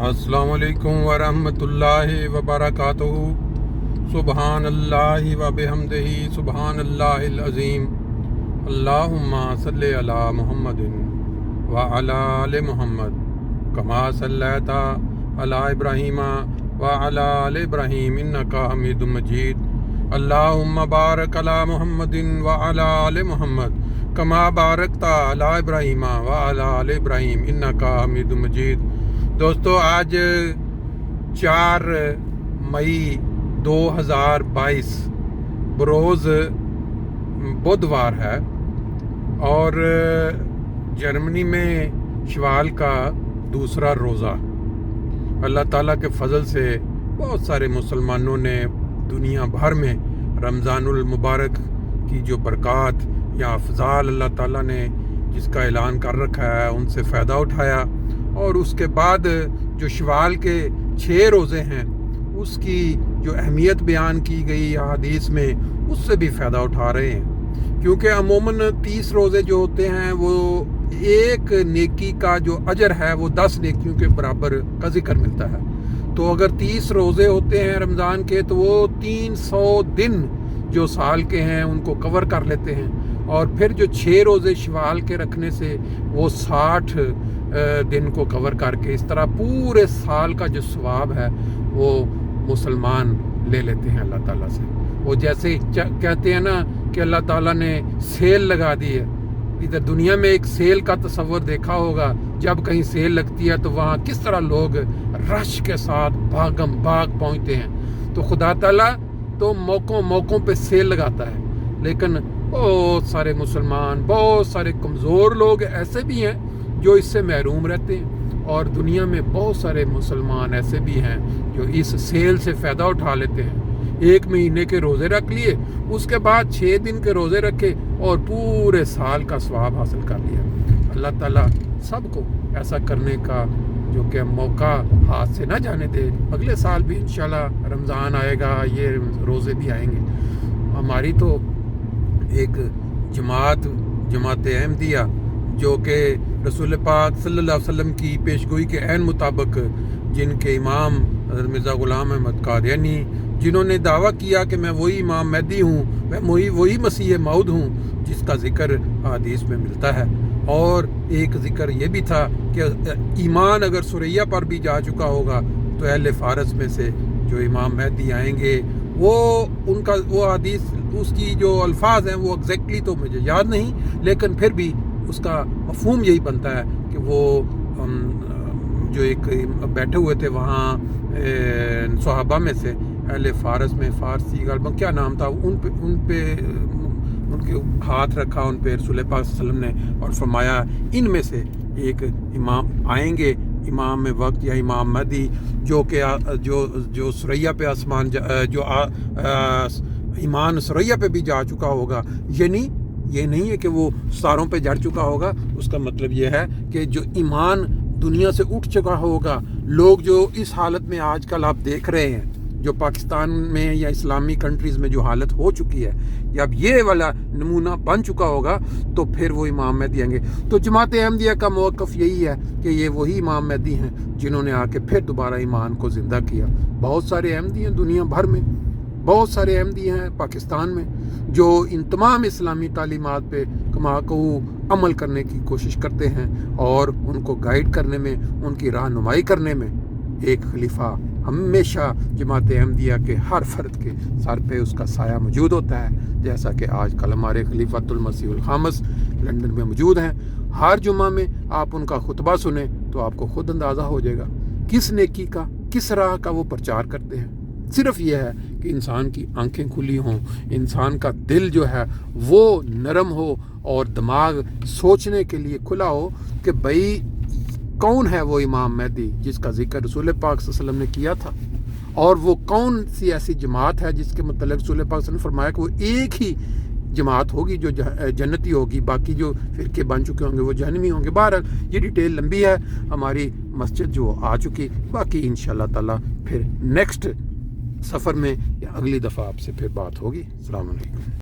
السلام علیکم ورحمۃ اللہ وبرکاتہ۔ سبحان اللہ وبحمدہ سبحان اللہ العظیم۔ اللہم صلی علی محمد وعلی آل محمد کما صلیت علی ابراہیم وعلی آل ابراہیم انک حمید مجید۔ اللہم بارک علی محمد وعلی آل محمد کما بارکت علی ابراہیم وعلی آل ابراہیم انک حمید مجید۔ دوستو، آج 4 مئی 2022 بروز بدھوار ہے اور جرمنی میں شوال کا دوسرا روزہ۔ اللہ تعالیٰ کے فضل سے بہت سارے مسلمانوں نے دنیا بھر میں رمضان المبارک کی جو برکات یا افضال اللہ تعالیٰ نے جس کا اعلان کر رکھا ہے ان سے فائدہ اٹھایا، اور اس کے بعد جو شوال کے 6 روزے ہیں اس کی جو اہمیت بیان کی گئی حدیث میں اس سے بھی فائدہ اٹھا رہے ہیں، کیونکہ عموماً 30 روزے جو ہوتے ہیں وہ ایک نیکی کا جو اجر ہے وہ 10 نیکیوں کے برابر کا ذکر ملتا ہے۔ تو اگر 30 روزے ہوتے ہیں رمضان کے تو وہ 300 دن جو سال کے ہیں ان کو کور کر لیتے ہیں، اور پھر جو 6 روزے شوال کے رکھنے سے وہ 60 دن کو کور کر کے اس طرح پورے سال کا جو ثواب ہے وہ مسلمان لے لیتے ہیں اللہ تعالیٰ سے۔ وہ جیسے کہتے ہیں نا کہ اللہ تعالیٰ نے سیل لگا دی ہے۔ ادھر دنیا میں ایک سیل کا تصور دیکھا ہوگا، جب کہیں سیل لگتی ہے تو وہاں کس طرح لوگ رش کے ساتھ بھاگم بھاگ پہنچتے ہیں۔ تو خدا تعالیٰ تو موقعوں پہ سیل لگاتا ہے، لیکن بہت سارے مسلمان، بہت سارے کمزور لوگ ایسے بھی ہیں جو اس سے محروم رہتے ہیں، اور دنیا میں بہت سارے مسلمان ایسے بھی ہیں جو اس سیل سے فائدہ اٹھا لیتے ہیں۔ 1 مہینے کے روزے رکھ لیے، اس کے بعد 6 دن کے روزے رکھے اور پورے سال کا ثواب حاصل کر لیا۔ اللہ تعالیٰ سب کو ایسا کرنے کا جو کہ موقع ہاتھ سے نہ جانے دے۔ اگلے سال بھی انشاءاللہ رمضان آئے گا، یہ روزے بھی آئیں گے۔ ہماری تو ایک جماعت احمدیہ جو کہ رسول پاک صلی اللہ علیہ وسلم کی پیشگوئی کے عین مطابق، جن کے امام حضرت مرزا غلام احمد قادیانی، جنہوں نے دعویٰ کیا کہ میں وہی امام مہدی ہوں، میں وہی مسیح موعود ہوں جس کا ذکر حدیث میں ملتا ہے۔ اور ایک ذکر یہ بھی تھا کہ ایمان اگر سریا پر بھی جا چکا ہوگا تو اہل فارس میں سے جو امام مہدی آئیں گے وہ حدیث، اس کی جو الفاظ ہیں وہ ایگزیکٹلی تو مجھے یاد نہیں، لیکن پھر بھی اس کا مفہوم یہی بنتا ہے کہ وہ جو ایک بیٹھے ہوئے تھے وہاں صحابہ میں سے اہل فارس میں، فارسی غالباً کیا نام تھا، ان کے ہاتھ رکھا ان پہ رسول پاک صلی اللہ علیہ وسلم نے، اور فرمایا ان میں سے ایک امام آئیں گے، امام وقت یا امام مہدی، جو کہ جو سریا پہ آسمان جو ایمان سریا پہ بھی جا چکا ہوگا۔ یعنی یہ نہیں ہے کہ وہ ستاروں پہ چڑھ چکا ہوگا، اس کا مطلب یہ ہے کہ جو ایمان دنیا سے اٹھ چکا ہوگا۔ لوگ جو اس حالت میں آج کل آپ دیکھ رہے ہیں، جو پاکستان میں یا اسلامی کنٹریز میں جو حالت ہو چکی ہے، یا اب یہ والا نمونہ بن چکا ہوگا، تو پھر وہ امام مہدی آئیں گے۔ تو جماعت احمدیہ کا موقف یہی ہے کہ یہ وہی امام مہدی ہیں جنہوں نے آ کے پھر دوبارہ ایمان کو زندہ کیا۔ بہت سارے احمدی ہیں دنیا بھر میں، بہت سارے احمدی ہیں پاکستان میں جو ان تمام اسلامی تعلیمات پہ کما کو عمل کرنے کی کوشش کرتے ہیں، اور ان کو گائیڈ کرنے میں، ان کی رہنمائی کرنے میں ایک خلیفہ ہمیشہ جماعت احمدیہ کے ہر فرد کے سر پہ اس کا سایہ موجود ہوتا ہے، جیسا کہ آج کل ہمارے خلیفۃ المسیح الخامس لندن میں موجود ہیں۔ ہر جمعہ میں آپ ان کا خطبہ سنیں تو آپ کو خود اندازہ ہو جائے گا کس نیکی کا، کس راہ کا وہ پرچار کرتے ہیں۔ صرف یہ ہے کہ انسان کی آنکھیں کھلی ہوں، انسان کا دل جو ہے وہ نرم ہو، اور دماغ سوچنے کے لیے کھلا ہو کہ بھئی کون ہے وہ امام مہدی جس کا ذکر رسول پاک صلی اللہ علیہ وسلم نے کیا تھا، اور وہ کون سی ایسی جماعت ہے جس کے متعلق رسول پاک صلی اللہ علیہ وسلم نے فرمایا کہ وہ ایک ہی جماعت ہوگی جو جنتی ہوگی، باقی جو فرقے بن چکے ہوں گے وہ جہنمی ہوں گے۔ بہرحال یہ ڈیٹیل لمبی ہے، ہماری مسجد جو آ چکی، باقی انشاءاللہ تعالیٰ پھر نیکسٹ سفر میں یا اگلی دفعہ آپ سے پھر بات ہوگی۔ السلام علیکم۔